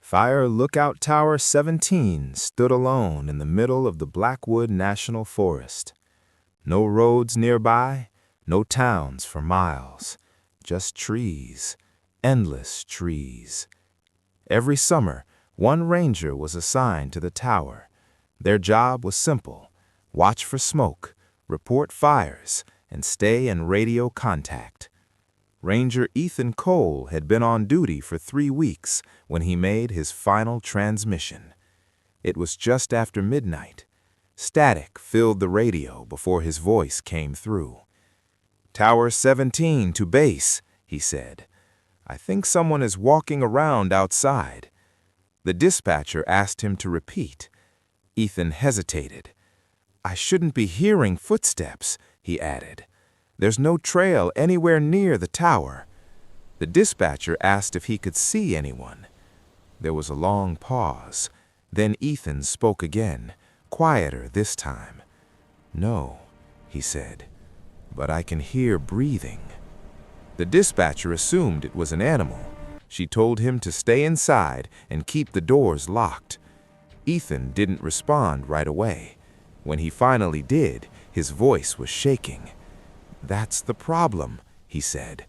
Fire Lookout Tower 17 stood alone in the middle of the Blackwood National Forest. No roads nearby, no towns for miles, just trees, endless trees. Every summer, one ranger was assigned to the tower. Their job was simple: watch for smoke, report fires, and stay in radio contact. Ranger Ethan Cole had been on duty for 3 weeks when he made his final transmission. It was just after midnight. Static filled the radio before his voice came through. "Tower 17 to base," he said. "I think someone is walking around outside." The dispatcher asked him to repeat. Ethan hesitated. "I shouldn't be hearing footsteps," he added. "There's no trail anywhere near the tower." The dispatcher asked if he could see anyone. There was a long pause. Then Ethan spoke again, quieter this time. "No," he said, "but I can hear breathing." The dispatcher assumed it was an animal. She told him to stay inside and keep the doors locked. Ethan didn't respond right away. When he finally did, his voice was shaking. "That's the problem," he said.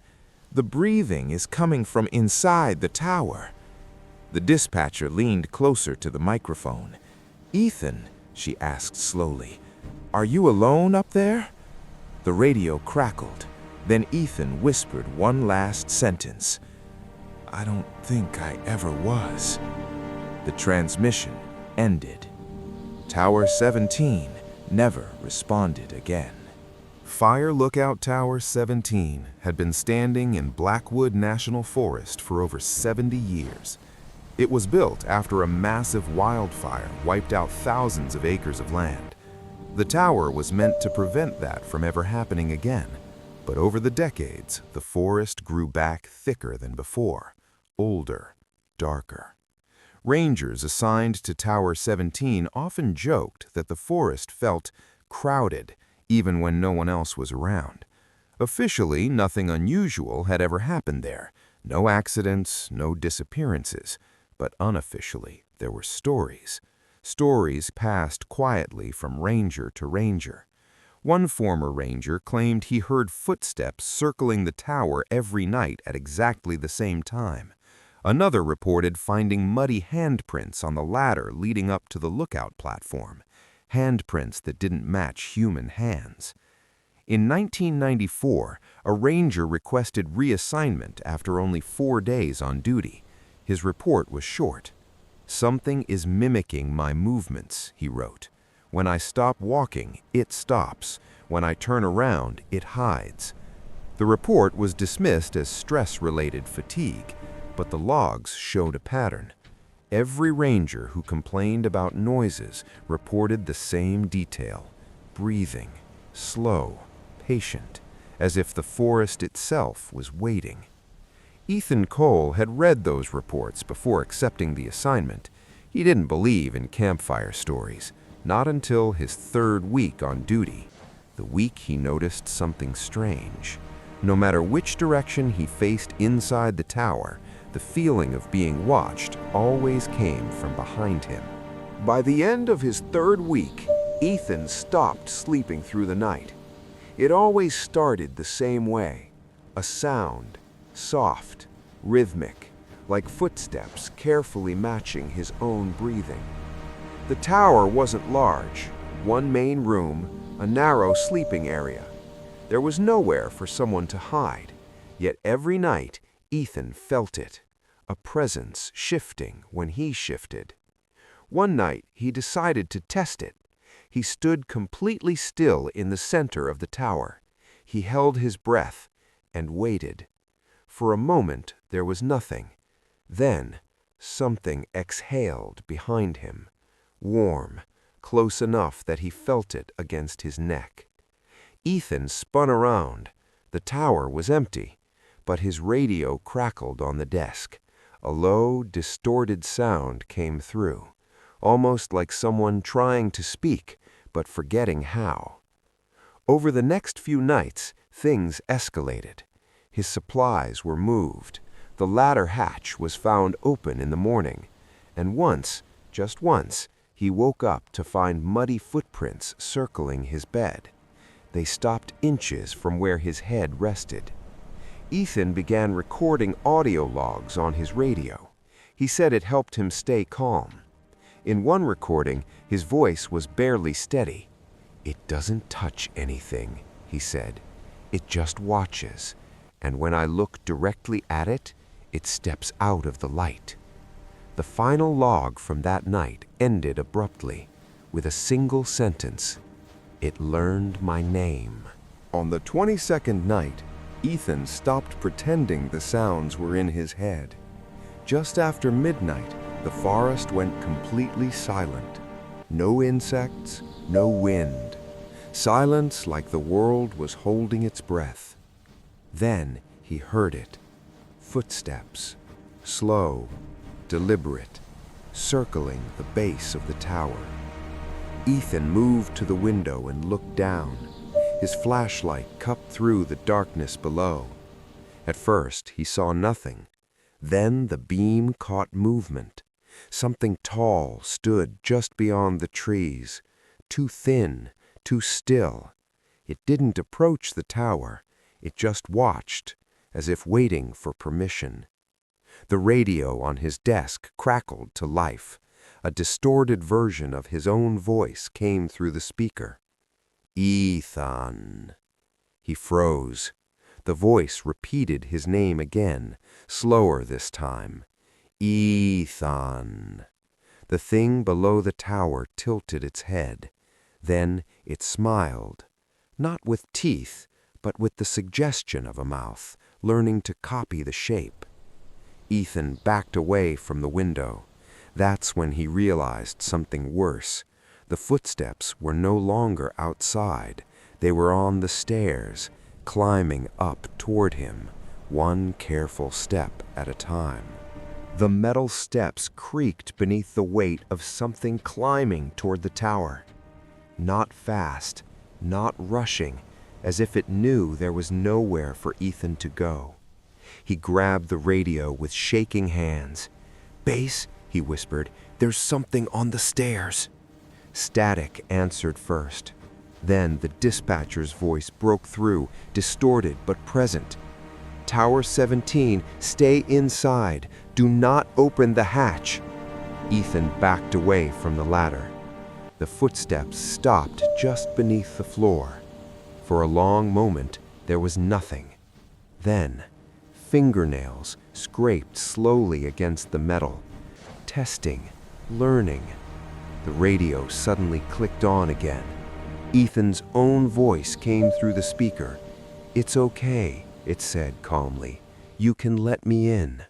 "The breathing is coming from inside the tower." The dispatcher leaned closer to the microphone. "Ethan," she asked slowly, "are you alone up there?" The radio crackled. Then Ethan whispered one last sentence. "I don't think I ever was." The transmission ended. Tower 17 never responded again. Fire Lookout Tower 17 had been standing in Blackwood National Forest for over 70 years. It was built after a massive wildfire wiped out thousands of acres of land. The tower was meant to prevent that from ever happening again, but over the decades, the forest grew back thicker than before, older, darker. Rangers assigned to Tower 17 often joked that the forest felt crowded, even when no one else was around. Officially, nothing unusual had ever happened there. No accidents, no disappearances. But unofficially, there were stories. Stories passed quietly from ranger to ranger. One former ranger claimed he heard footsteps circling the tower every night at exactly the same time. Another reported finding muddy handprints on the ladder leading up to the lookout platform. Handprints that didn't match human hands. In 1994, a ranger requested reassignment after only 4 days on duty. His report was short. "Something is mimicking my movements," he wrote. "When I stop walking, it stops. When I turn around, it hides." The report was dismissed as stress-related fatigue, but the logs showed a pattern. Every ranger who complained about noises reported the same detail: breathing, slow, patient, as if the forest itself was waiting. Ethan Cole had read those reports before accepting the assignment. He didn't believe in campfire stories, not until his 3rd week on duty, the week he noticed something strange. No matter which direction he faced inside the tower, the feeling of being watched always came from behind him. By the end of his 3rd week, Ethan stopped sleeping through the night. It always started the same way: a sound, soft, rhythmic, like footsteps carefully matching his own breathing. The tower wasn't large: one main room, a narrow sleeping area. There was nowhere for someone to hide, yet every night Ethan felt it, a presence shifting when he shifted. One night he decided to test it. He stood completely still in the center of the tower. He held his breath and waited. For a moment there was nothing. Then something exhaled behind him, warm, close enough that he felt it against his neck. Ethan spun around. The tower was empty, but his radio crackled on the desk. A low, distorted sound came through, almost like someone trying to speak, but forgetting how. Over the next few nights, things escalated. His supplies were moved. The ladder hatch was found open in the morning. And once, just once, he woke up to find muddy footprints circling his bed. They stopped inches from where his head rested. Ethan began recording audio logs on his radio. He said it helped him stay calm. In one recording, his voice was barely steady. "It doesn't touch anything," he said. "It just watches, and when I look directly at it, it steps out of the light." The final log from that night ended abruptly, with a single sentence: "It learned my name." On the 22nd night, Ethan stopped pretending the sounds were in his head. Just after midnight, the forest went completely silent. No insects, no wind. Silence like the world was holding its breath. Then he heard it. Footsteps, slow, deliberate, circling the base of the tower. Ethan moved to the window and looked down. His flashlight cupped through the darkness below. At first, he saw nothing. Then the beam caught movement. Something tall stood just beyond the trees, too thin, too still. It didn't approach the tower. It just watched, as if waiting for permission. The radio on his desk crackled to life. A distorted version of his own voice came through the speaker. "Ethan." He froze. The voice repeated his name again, slower this time. "Ethan." The thing below the tower tilted its head. Then it smiled, not with teeth, but with the suggestion of a mouth, learning to copy the shape. Ethan backed away from the window. That's when he realized something worse. The footsteps were no longer outside. They were on the stairs, climbing up toward him, one careful step at a time. The metal steps creaked beneath the weight of something climbing toward the tower. Not fast, not rushing, as if it knew there was nowhere for Ethan to go. He grabbed the radio with shaking hands. "Base," he whispered, "there's something on the stairs." Static answered first. Then the dispatcher's voice broke through, distorted but present. "Tower 17, stay inside. Do not open the hatch." Ethan backed away from the ladder. The footsteps stopped just beneath the floor. For a long moment, there was nothing. Then, fingernails scraped slowly against the metal. Testing, learning. The radio suddenly clicked on again. Ethan's own voice came through the speaker. "It's okay," it said calmly. "You can let me in."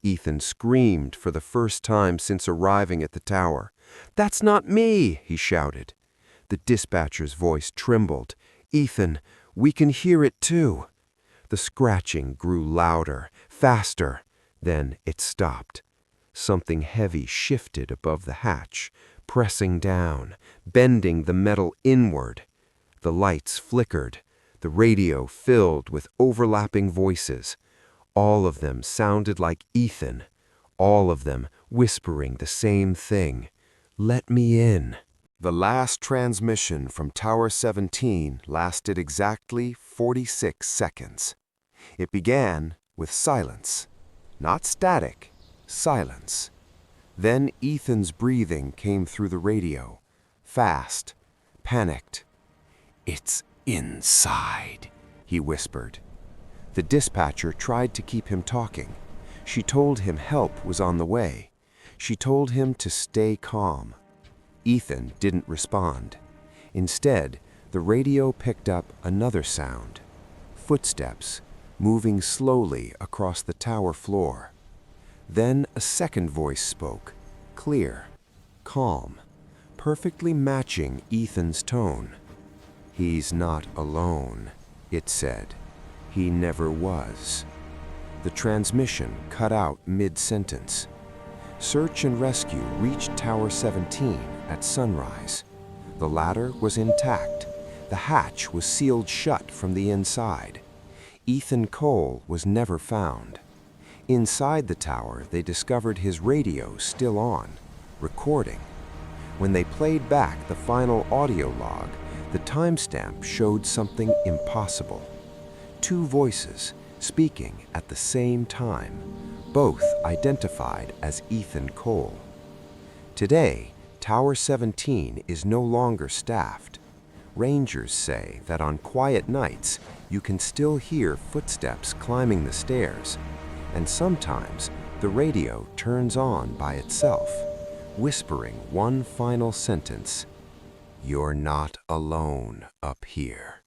Ethan screamed for the first time since arriving at the tower. "That's not me!" he shouted. The dispatcher's voice trembled. "Ethan, we can hear it too." The scratching grew louder, faster. Then it stopped. Something heavy shifted above the hatch, pressing down, bending the metal inward. The lights flickered. The radio filled with overlapping voices. All of them sounded like Ethan. All of them whispering the same thing. "Let me in." The last transmission from Tower 17 lasted exactly 46 seconds. It began with silence. Not static, silence. Then Ethan's breathing came through the radio. Fast, panicked. "It's inside," he whispered. The dispatcher tried to keep him talking. She told him help was on the way. She told him to stay calm. Ethan didn't respond. Instead, the radio picked up another sound. Footsteps, moving slowly across the tower floor. Then a second voice spoke, clear, calm, perfectly matching Ethan's tone. "He's not alone," it said. "He never was." The transmission cut out mid-sentence. Search and rescue reached Tower 17 at sunrise. The ladder was intact. The hatch was sealed shut from the inside. Ethan Cole was never found. Inside the tower, they discovered his radio still on, recording. When they played back the final audio log, the timestamp showed something impossible. Two voices speaking at the same time, both identified as Ethan Cole. Today, Tower 17 is no longer staffed. Rangers say that on quiet nights, you can still hear footsteps climbing the stairs, and sometimes the radio turns on by itself, whispering one final sentence: "You're not alone up here."